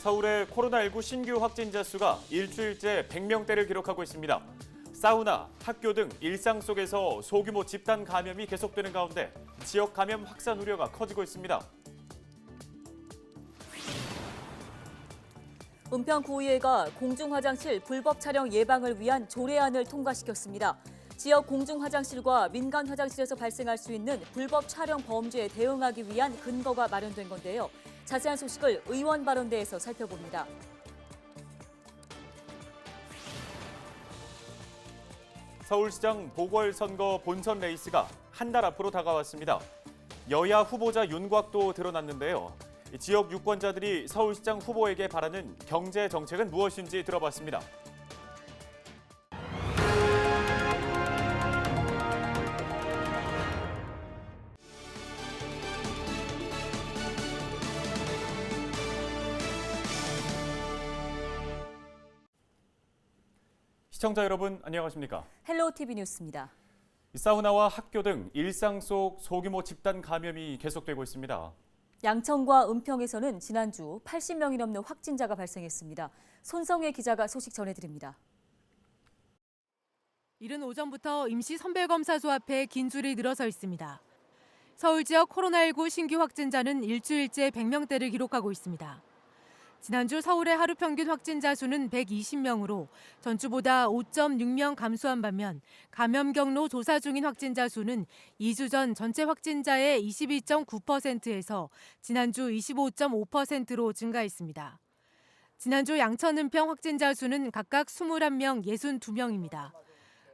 서울의 코로나19 신규 확진자 수가 일주일째 100명대를 기록하고 있습니다. 사우나, 학교 등 일상 속에서 소규모 집단 감염이 계속되는 가운데 지역 감염 확산 우려가 커지고 있습니다. 은평구의회가 공중화장실 불법 촬영 예방을 위한 조례안을 통과시켰습니다. 지역 공중화장실과 민간 화장실에서 발생할 수 있는 불법 촬영 범죄에 대응하기 위한 근거가 마련된 건데요. 자세한 소식을 의원 발언대에서 살펴봅니다. 서울시장 보궐선거 본선 레이스가 한 달 앞으로 다가왔습니다. 여야 후보자 윤곽도 드러났는데요. 지역 유권자들이 서울시장 후보에게 바라는 경제 정책은 무엇인지 들어봤습니다. 시청자 여러분 안녕하십니까? 헬로 TV 뉴스입니다. 사우나와 학교 등 일상 속 소규모 집단 감염이 계속되고 있습니다. 양천과 은평에서는 지난주 80명이 넘는 확진자가 발생했습니다. 손성혜 기자가 소식 전해드립니다. 이른 오전부터 임시 선별검사소 앞에 긴 줄이 늘어서 있습니다. 서울 지역 코로나19 신규 확진자는 일주일째 100명대를 기록하고 있습니다. 지난주 서울의 하루 평균 확진자 수는 120명으로 전주보다 5.6명 감소한 반면 감염 경로 조사 중인 확진자 수는 2주 전 전체 확진자의 22.9%에서 지난주 25.5%로 증가했습니다. 지난주 양천 은평 확진자 수는 각각 21명, 62명입니다.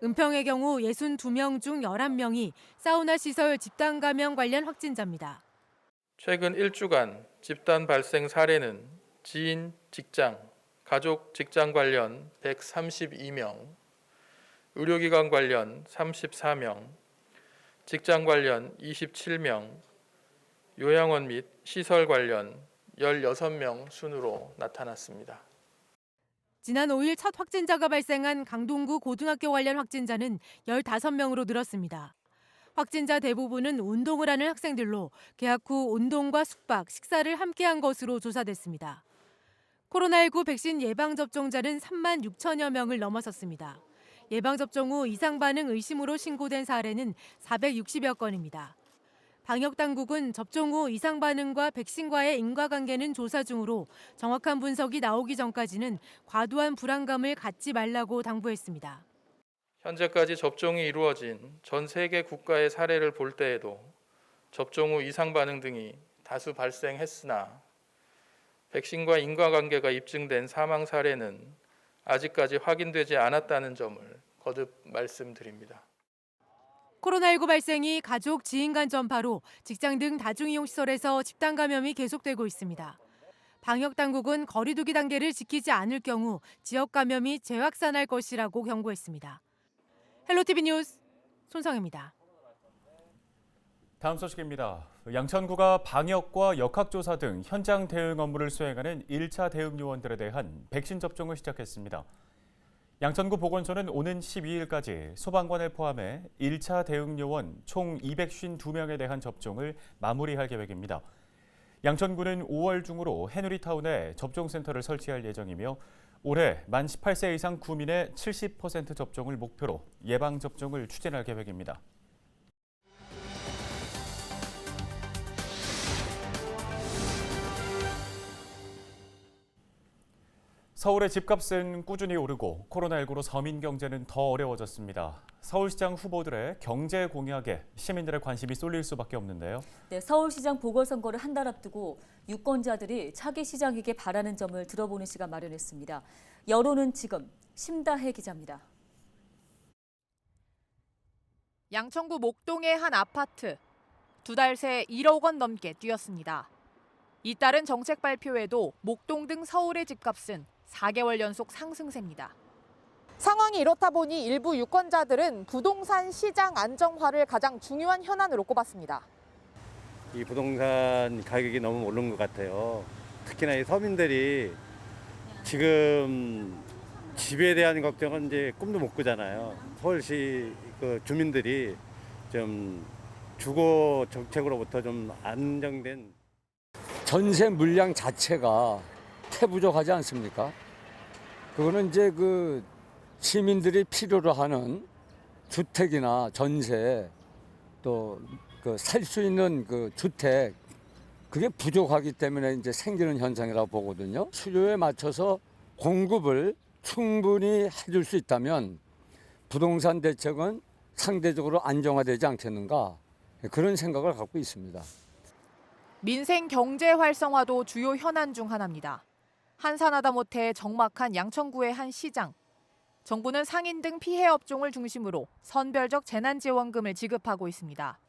은평의 경우 62명 중 11명이 사우나 시설 집단 감염 관련 확진자입니다. 최근 1주간 집단 발생 사례는 지인, 직장, 가족, 직장 관련 132명, 의료기관 관련 34명, 직장 관련 27명, 요양원 및 시설 관련 16명 순으로 나타났습니다. 지난 5일 첫 확진자가 발생한 강동구 고등학교 관련 확진자는 15명으로 늘었습니다. 확진자 대부분은 운동을 하는 학생들로 개학 후 운동과 숙박, 식사를 함께한 것으로 조사됐습니다. 코로나19 백신 예방접종자는 3만 6천여 명을 넘어섰습니다. 예방접종 후 이상 반응 의심으로 신고된 사례는 460여 건입니다. 방역당국은 접종 후 이상 반응과 백신과의 인과관계는 조사 중으로 정확한 분석이 나오기 전까지는 과도한 불안감을 갖지 말라고 당부했습니다. 현재까지 접종이 이루어진 전 세계 국가의 사례를 볼 때에도 접종 후 이상 반응 등이 다수 발생했으나 백신과 인과관계가 입증된 사망 사례는 아직까지 확인되지 않았다는 점을 거듭 말씀드립니다. 코로나19 발생이 가족, 지인 간 전파로 직장 등 다중이용시설에서 집단 감염이 계속되고 있습니다. 방역당국은 거리 두기 단계를 지키지 않을 경우 지역 감염이 재확산할 것이라고 경고했습니다. 헬로티비 뉴스 손성혜입니다. 다음 소식입니다. 양천구가 방역과 역학조사 등 현장 대응 업무를 수행하는 1차 대응 요원들에 대한 백신 접종을 시작했습니다. 양천구 보건소는 오는 12일까지 소방관을 포함해 1차 대응 요원 총 252명에 대한 접종을 마무리할 계획입니다. 양천구는 5월 중으로 해누리타운에 접종센터를 설치할 예정이며 올해 만 18세 이상 구민의 70% 접종을 목표로 예방접종을 추진할 계획입니다. 서울의 집값은 꾸준히 오르고 코로나19로 서민 경제는 더 어려워졌습니다. 서울시장 후보들의 경제 공약에 시민들의 관심이 쏠릴 수밖에 없는데요. 네, 서울시장 보궐선거를 한 달 앞두고 유권자들이 차기 시장에게 바라는 점을 들어보는 시간 마련했습니다. 여론은 지금 심다혜 기자입니다. 양천구 목동의 한 아파트. 2달 새 1억 원 넘게 뛰었습니다. 잇따른 정책 발표에도 목동 등 서울의 집값은 4개월 연속 상승세입니다. 상황이 이렇다 보니 일부 유권자들은 부동산 시장 안정화를 가장 중요한 현안으로 꼽았습니다. 이 부동산 가격이 너무 오른 것 같아요. 특히나 이 서민들이 지금 집에 대한 걱정은 이제 꿈도 못 꾸잖아요. 서울시 그 주민들이 좀 주거 정책으로부터 좀 안정된 전세 물량 자체가 부족하지 않습니까? 그거는 이제 그 시민들이 필요로 하는 주택이나 전세 또 그 살 수 있는 그 주택 그게 부족하기 때문에 이제 생기는 현상이라고 보거든요. 수요에 맞춰서 공급을 충분히 해줄 수 있다면 부동산 대책은 상대적으로 안정화되지 않겠는가 그런 생각을 갖고 있습니다. 민생 경제 활성화도 주요 현안 중 하나입니다. 한산하다 못해 적막한 양천구의 한 시장. 정부는 상인 등 피해 업종을 중심으로 선별적 재난지원금을 지급하고 있습니다.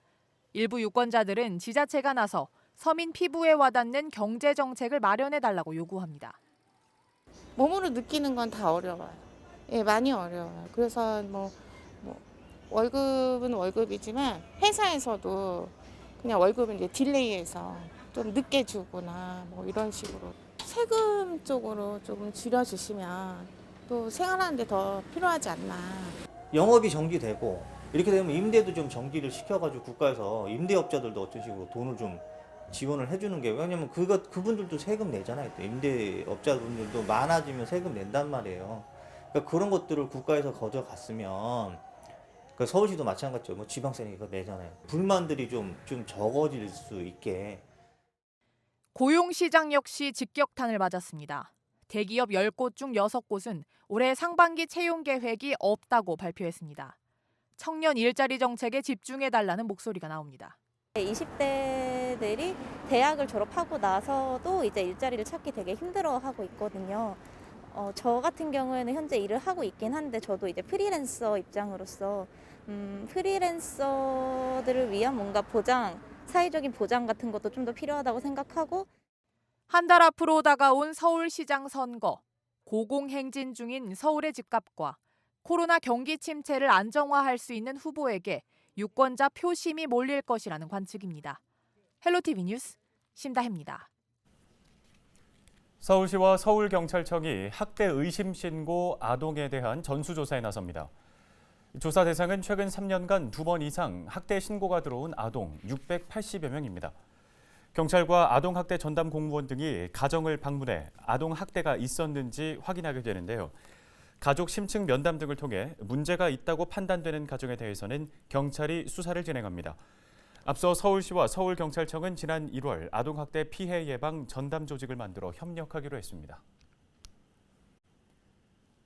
일부 유권자들은 지자체가 나서 서민 피부에 와닿는 경제 정책을 마련해달라고 요구합니다. 몸으로 느끼는 건 다 어려워요. 예, 많이 어려워요. 그래서 뭐 월급은 월급이지만 회사에서도 그냥 월급은 이제 딜레이해서 좀 늦게 주거나 뭐 이런 식으로 세금 쪽으로 조금 줄여주시면 또 생활하는데 더 필요하지 않나. 영업이 정지되고 이렇게 되면 임대도 좀 정지를 시켜가지고 국가에서 임대업자들도 어떤 식으로 돈을 좀 지원을 해주는 게 왜냐면 그분들도 세금 내잖아요. 또 임대업자분들도 많아지면 세금 낸단 말이에요. 그러니까 그런 것들을 국가에서 가져갔으면 그러니까 서울시도 마찬가지죠. 뭐 지방세는 이거 내잖아요. 불만들이 좀 적어질 수 있게. 고용시장 역시 직격탄을 맞았습니다. 대기업 10곳 중 6곳은 올해 상반기 채용 계획이 없다고 발표했습니다. 청년 일자리 정책에 집중해달라는 목소리가 나옵니다. 20대들이 대학을 졸업하고 나서도 이제 일자리를 찾기 되게 힘들어하고 있거든요. 저 같은 경우에는 현재 일을 하고 있긴 한데 저도 이제 프리랜서 입장으로서 프리랜서들을 위한 뭔가 보장, 사회적인 보장 같은 것도 좀 더 필요하다고 생각하고 한 달 앞으로 다가온 서울시장 선거, 고공행진 중인 서울의 집값과 코로나 경기 침체를 안정화할 수 있는 후보에게 유권자 표심이 몰릴 것이라는 관측입니다. 헬로티비 뉴스 심다혜입니다. 서울시와 서울경찰청이 학대 의심 신고 아동에 대한 전수조사에 나섭니다. 조사 대상은 최근 3년간 2번 이상 학대 신고가 들어온 아동 680여 명입니다. 경찰과 아동학대 전담 공무원 등이 가정을 방문해 아동학대가 있었는지 확인하게 되는데요. 가족 심층 면담 등을 통해 문제가 있다고 판단되는 가정에 대해서는 경찰이 수사를 진행합니다. 앞서 서울시와 서울경찰청은 지난 1월 아동학대 피해 예방 전담 조직을 만들어 협력하기로 했습니다.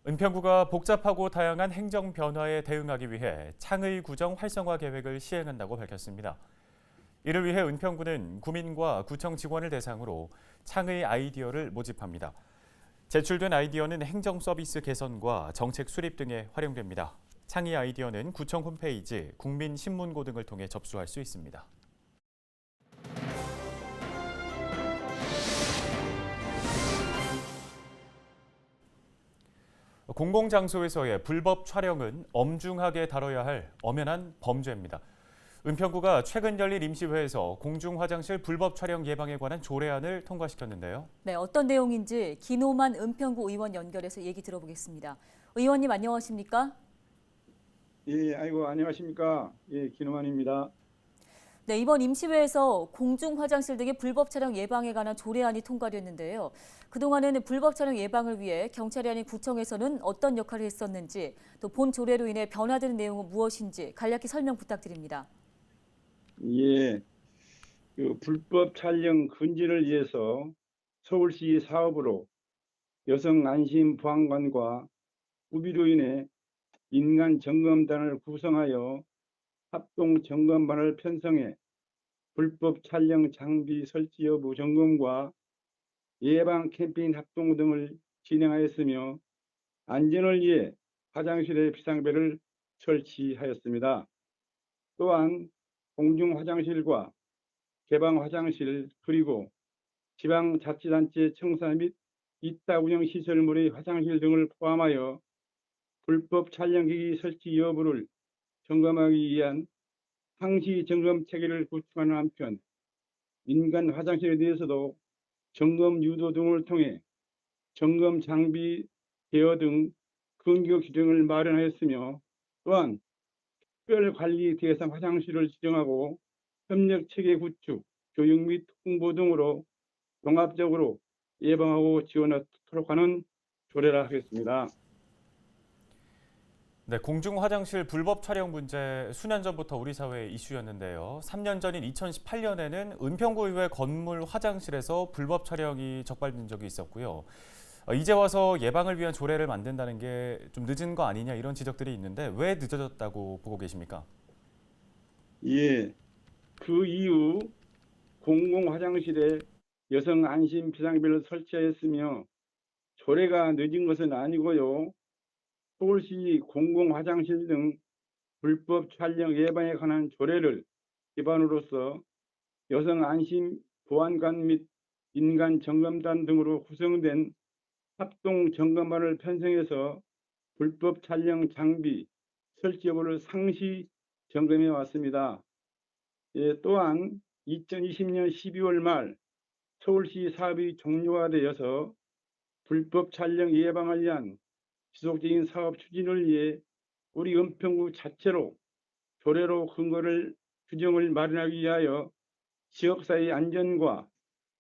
은평구가 복잡하고 다양한 행정 변화에 대응하기 위해 창의 구정 활성화 계획을 시행한다고 밝혔습니다. 이를 위해 은평구는 구민과 구청 직원을 대상으로 창의 아이디어를 모집합니다. 제출된 아이디어는 행정 서비스 개선과 정책 수립 등에 활용됩니다. 창의 아이디어는 구청 홈페이지, 국민신문고 등을 통해 접수할 수 있습니다. 공공장소에서의 불법 촬영은 엄중하게 다뤄야 할 엄연한 범죄입니다. 은평구가 최근 열린 임시회에서 공중화장실 불법 촬영 예방에 관한 조례안을 통과시켰는데요. 네, 어떤 내용인지 김호만 은평구 의원 연결해서 얘기 들어보겠습니다. 의원님 안녕하십니까? 예, 아이고 안녕하십니까? 예, 김호만입니다. 네, 이번 임시회에서 공중화장실 등의 불법 촬영 예방에 관한 조례안이 통과됐는데요. 그동안에는 불법 촬영 예방을 위해 경찰이 아닌 구청에서는 어떤 역할을 했었는지, 또 본 조례로 인해 변화되는 내용은 무엇인지 간략히 설명 부탁드립니다. 예, 그 불법 촬영 금지를 위해서 서울시 사업으로 여성 안심 보안관과 우비로 인해 민간 점검단을 구성하여 합동 점검반을 편성해 불법 촬영 장비 설치 여부 점검과 예방 캠페인 합동 등을 진행하였으며 안전을 위해 화장실에 비상벨을 설치하였습니다. 또한 공중화장실과 개방화장실 그리고 지방자치단체 청사 및 이타 운영시설물의 화장실 등을 포함하여 불법 촬영기기 설치 여부를 점검하기 위한 상시 점검 체계를 구축하는 한편 민간 화장실에 대해서도 점검 유도 등을 통해 점검 장비 대여 등 근거 규정을 마련하였으며 또한 특별관리 대상 화장실을 지정하고 협력 체계 구축, 교육 및 홍보 등으로 종합적으로 예방하고 지원하도록 하는 조례라 하겠습니다. 네, 공중 화장실 불법 촬영 문제 수년 전부터 우리 사회의 이슈였는데요. 3년 전인 2018년에는 은평구의회 건물 화장실에서 불법 촬영이 적발된 적이 있었고요. 이제 와서 예방을 위한 조례를 만든다는 게 좀 늦은 거 아니냐 이런 지적들이 있는데 왜 늦어졌다고 보고 계십니까? 예, 그 이후 공공 화장실에 여성 안심 비상벨을 설치하였으며 조례가 늦은 것은 아니고요. 서울시 공공 화장실 등 불법 촬영 예방에 관한 조례를 기반으로서 여성 안심 보안관 및 민간 점검단 등으로 구성된 합동 점검반을 편성해서 불법 촬영 장비 설치 여부를 상시 점검해 왔습니다. 또한 2020년 12월 말 서울시 사업이 종료가 되어서 불법 촬영 예방을 위한 지속적인 사업 추진을 위해 우리 은평구 자체로 조례로 규정을 마련하기 위하여 지역사회 안전과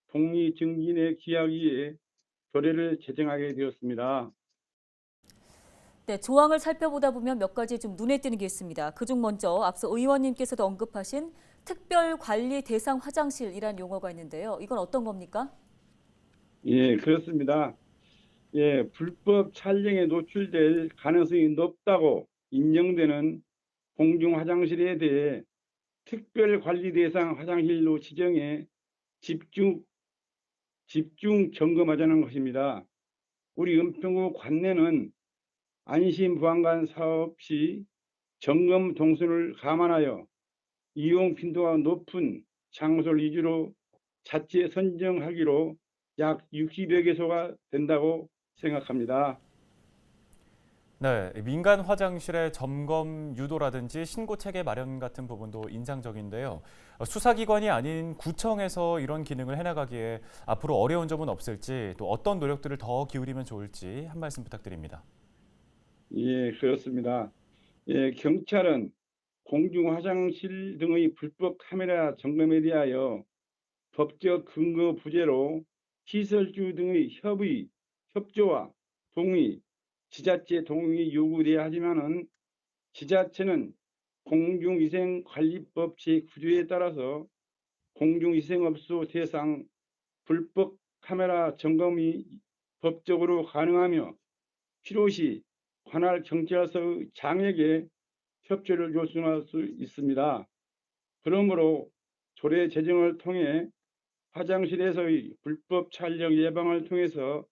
동리 증진에 기하기 위해 조례를 제정하게 되었습니다. 네, 조항을 살펴보다 보면 몇 가지 좀 눈에 띄는 게 있습니다. 그중 먼저 앞서 의원님께서도 언급하신 특별관리 대상 화장실이라는 용어가 있는데요. 이건 어떤 겁니까? 예, 그렇습니다. 예, 불법 촬영에 노출될 가능성이 높다고 인정되는 공중 화장실에 대해 특별관리 대상 화장실로 지정해 집중 점검하자는 것입니다. 우리 은평구 관내는 안심보안관 사업 시 점검 동선을 감안하여 이용 빈도가 높은 장소를 위주로 자체 선정하기로 약 60여 개소가 된다고 생각합니다. 네, 민간 화장실의 점검 유도라든지 신고 체계 마련 같은 부분도 인상적인데요. 수사기관이 아닌 구청에서 이런 기능을 해나가기에 앞으로 어려운 점은 없을지 또 어떤 노력들을 더 기울이면 좋을지 한 말씀 부탁드립니다. 예, 그렇습니다. 예, 경찰은 공중 화장실 등의 불법 카메라 점검에 대하여 법적 근거 부재로 시설주 등의 협조와 동의, 지자체 동의 요구돼야 하지만은 지자체는 공중위생관리법 제9조에 따라서 공중위생업소 대상 불법 카메라 점검이 법적으로 가능하며 필요시 관할 경찰서의 장에게 협조를 요청할 수 있습니다. 그러므로 조례 제정을 통해 화장실에서의 불법 촬영 예방을 통해서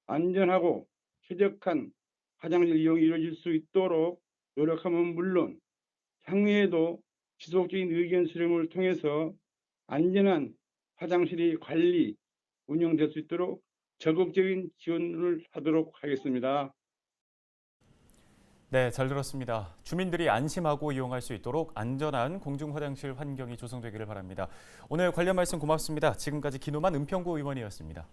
안전하고 쾌적한 화장실 이용이 이루어질 수 있도록 노력하면 물론 향후에도 지속적인 의견 수렴을 통해서 안전한 화장실의 관리, 운영될 수 있도록 적극적인 지원을 하도록 하겠습니다. 네, 잘 들었습니다. 주민들이 안심하고 이용할 수 있도록 안전한 공중 화장실 환경이 조성되기를 바랍니다. 오늘 관련 말씀 고맙습니다. 지금까지 김우만 은평구 의원이었습니다.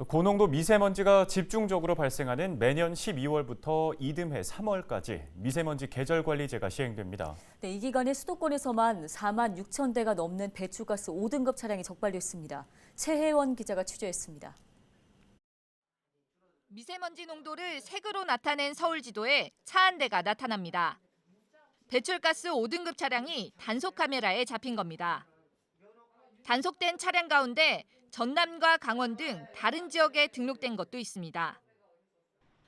고농도 미세먼지가 집중적으로 발생하는 매년 12월부터 이듬해 3월까지 미세먼지 계절관리제가 시행됩니다. 네, 이 기간에 수도권에서만 4만 6천 대가 넘는 배출가스 5등급 차량이 적발됐습니다. 최혜원 기자가 취재했습니다. 미세먼지 농도를 색으로 나타낸 서울 지도에 차 한 대가 나타납니다. 배출가스 5등급 차량이 단속 카메라에 잡힌 겁니다. 단속된 차량 가운데 전남과 강원 등 다른 지역에 등록된 것도 있습니다.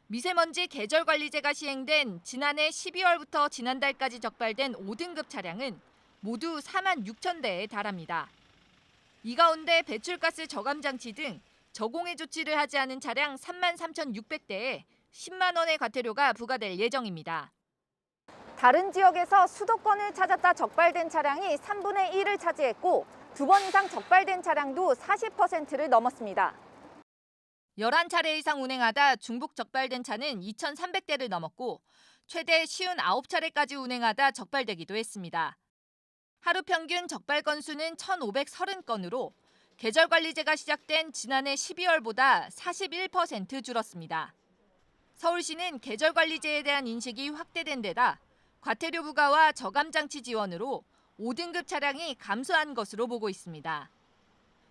미세먼지 계절관리제가 시행된 지난해 12월부터 지난달까지 적발된 5등급 차량은 모두 4만 6천 대에 달합니다. 이 가운데 배출가스 저감 장치 등 저공해 조치를 하지 않은 차량 3만 3,600대에 10만 원의 과태료가 부과될 예정입니다. 다른 지역에서 수도권을 찾았다 적발된 차량이 3분의 1을 차지했고 2번 이상 적발된 차량도 40%를 넘었습니다. 11차례 이상 운행하다 중복 적발된 차는 2,300대를 넘었고 최대 59차례까지 운행하다 적발되기도 했습니다. 하루 평균 적발 건수는 1,530건으로 계절관리제가 시작된 지난해 12월보다 41% 줄었습니다. 서울시는 계절관리제에 대한 인식이 확대된 데다 과태료 부과와 저감장치 지원으로 5등급 차량이 감소한 것으로 보고 있습니다.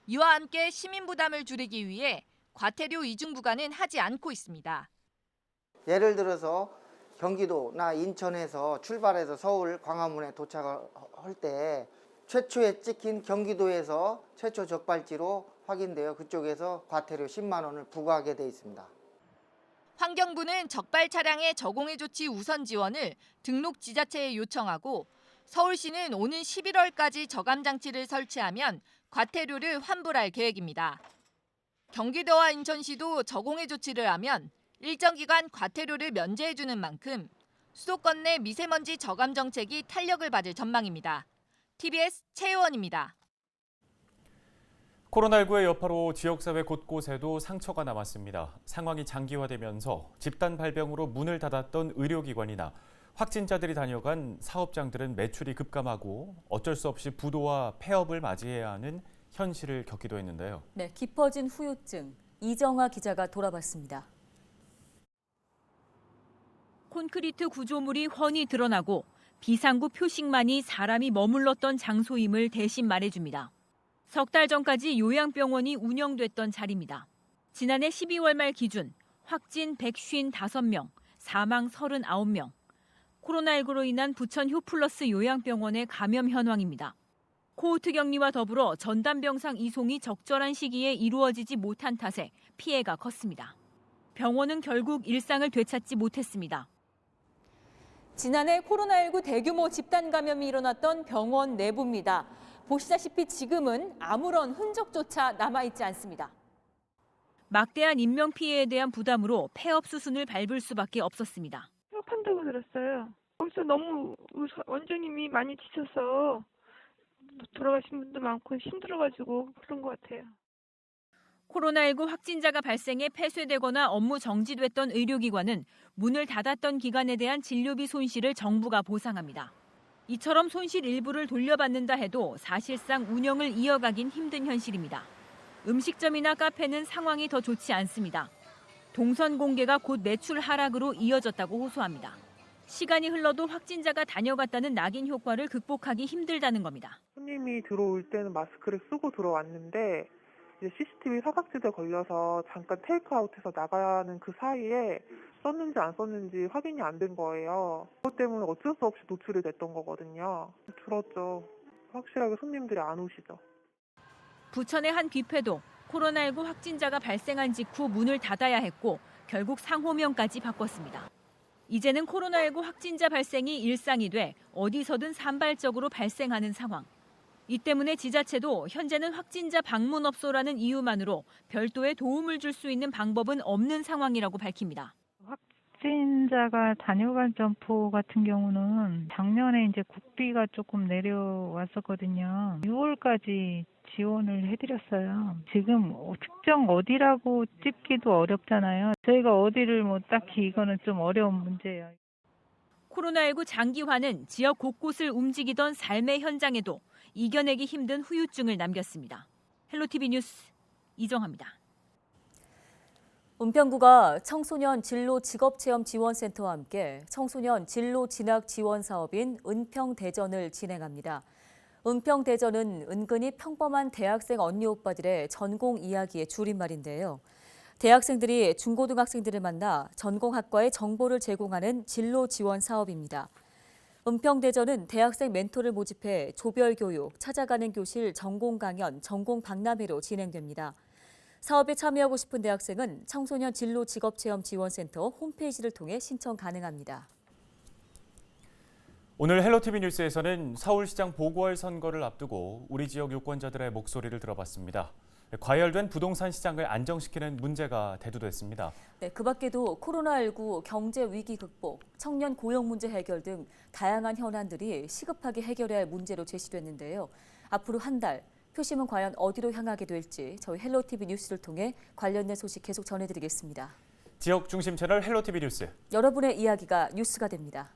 이와 함께 시민 부담을 줄이기 위해 과태료 이중 부과는 하지 않고 있습니다. 예를 들어서 경기도나 인천에서 출발해서 서울 광화문에 도착을 할 때 최초에 찍힌 경기도에서 최초 적발지로 확인되어 그쪽에서 과태료 10만 원을 부과하게 돼 있습니다. 환경부는 적발 차량의 저공해 조치 우선 지원을 등록 지자체에 요청하고 서울시는 오는 11월까지 저감장치를 설치하면 과태료를 환불할 계획입니다. 경기도와 인천시도 저공해 조치를 하면 일정 기간 과태료를 면제해주는 만큼 수도권 내 미세먼지 저감 정책이 탄력을 받을 전망입니다. TBS 최효원입니다. 코로나19의 여파로 지역사회 곳곳에도 상처가 남았습니다. 상황이 장기화되면서 집단 발병으로 문을 닫았던 의료기관이나 확진자들이 다녀간 사업장들은 매출이 급감하고 어쩔 수 없이 부도와 폐업을 맞이해야 하는 현실을 겪기도 했는데요. 네, 깊어진 후유증, 이정아 기자가 돌아봤습니다. 콘크리트 구조물이 훤히 드러나고 비상구 표식만이 사람이 머물렀던 장소임을 대신 말해줍니다. 석 달 전까지 요양병원이 운영됐던 자리입니다. 지난해 12월 말 기준 확진 155명, 사망 39명. 코로나19로 인한 부천 효플러스 요양병원의 감염 현황입니다. 코호트 격리와 더불어 전담병상 이송이 적절한 시기에 이루어지지 못한 탓에 피해가 컸습니다. 병원은 결국 일상을 되찾지 못했습니다. 지난해 코로나19 대규모 집단 감염이 일어났던 병원 내부입니다. 보시다시피 지금은 아무런 흔적조차 남아있지 않습니다. 막대한 인명피해에 대한 부담으로 폐업 수순을 밟을 수밖에 없었습니다. 폐업한다고 들었어요. 거기서 너무 원장님이 많이 지쳐서 돌아가신 분도 많고 힘들어가지고 그런 것 같아요. 코로나19 확진자가 발생해 폐쇄되거나 업무 정지됐던 의료기관은 문을 닫았던 기간에 대한 진료비 손실을 정부가 보상합니다. 이처럼 손실 일부를 돌려받는다 해도 사실상 운영을 이어가긴 힘든 현실입니다. 음식점이나 카페는 상황이 더 좋지 않습니다. 동선 공개가 곧 매출 하락으로 이어졌다고 호소합니다. 시간이 흘러도 확진자가 다녀갔다는 낙인 효과를 극복하기 힘들다는 겁니다. 손님이 들어올 때는 마스크를 쓰고 들어왔는데 이제 CCTV 사각지대 걸려서 잠깐 테이크아웃해서 나가는 그 사이에 썼는지 안 썼는지 확인이 안 된 거예요. 그것 때문에 어쩔 수 없이 노출이 됐던 거거든요. 줄었죠. 확실하게 손님들이 안 오시죠. 부천의 한 뷔페도 코로나19 확진자가 발생한 직후 문을 닫아야 했고 결국 상호명까지 바꿨습니다. 이제는 코로나19 확진자 발생이 일상이 돼 어디서든 산발적으로 발생하는 상황. 이 때문에 지자체도 현재는 확진자 방문업소라는 이유만으로 별도의 도움을 줄 수 있는 방법은 없는 상황이라고 밝힙니다. 확진자가 다녀간 점포 같은 경우는 작년에 이제 국비가 조금 내려왔었거든요. 6월까지 지원을 해드렸어요. 지금 특정 어디라고 찝기도 어렵잖아요. 저희가 어디를 딱히 이거는 좀 어려운 문제예요. 코로나19 장기화는 지역 곳곳을 움직이던 삶의 현장에도 이겨내기 힘든 후유증을 남겼습니다. 헬로티비 뉴스 이정아입니다. 은평구가 청소년 진로 직업체험지원센터와 함께 청소년 진로 진학 지원 사업인 은평대전을 진행합니다. 은평대전은 은근히 평범한 대학생 언니 오빠들의 전공 이야기의 줄임말인데요. 대학생들이 중고등학생들을 만나 전공학과의 정보를 제공하는 진로 지원 사업입니다. 은평대전은 대학생 멘토를 모집해 조별 교육, 찾아가는 교실 전공 강연, 전공 박람회로 진행됩니다. 사업에 참여하고 싶은 대학생은 청소년 진로 직업체험지원센터 홈페이지를 통해 신청 가능합니다. 오늘 헬로티비 뉴스에서는 서울시장 보궐선거를 앞두고 우리 지역 유권자들의 목소리를 들어봤습니다. 과열된 부동산 시장을 안정시키는 문제가 대두됐습니다. 네, 그 밖에도 코로나19 경제 위기 극복, 청년 고용 문제 해결 등 다양한 현안들이 시급하게 해결해야 할 문제로 제시됐는데요. 앞으로 한 달, 표심은 과연 어디로 향하게 될지 저희 헬로티비 뉴스를 통해 관련된 소식 계속 전해드리겠습니다. 지역 중심 채널 헬로티비 뉴스. 여러분의 이야기가 뉴스가 됩니다.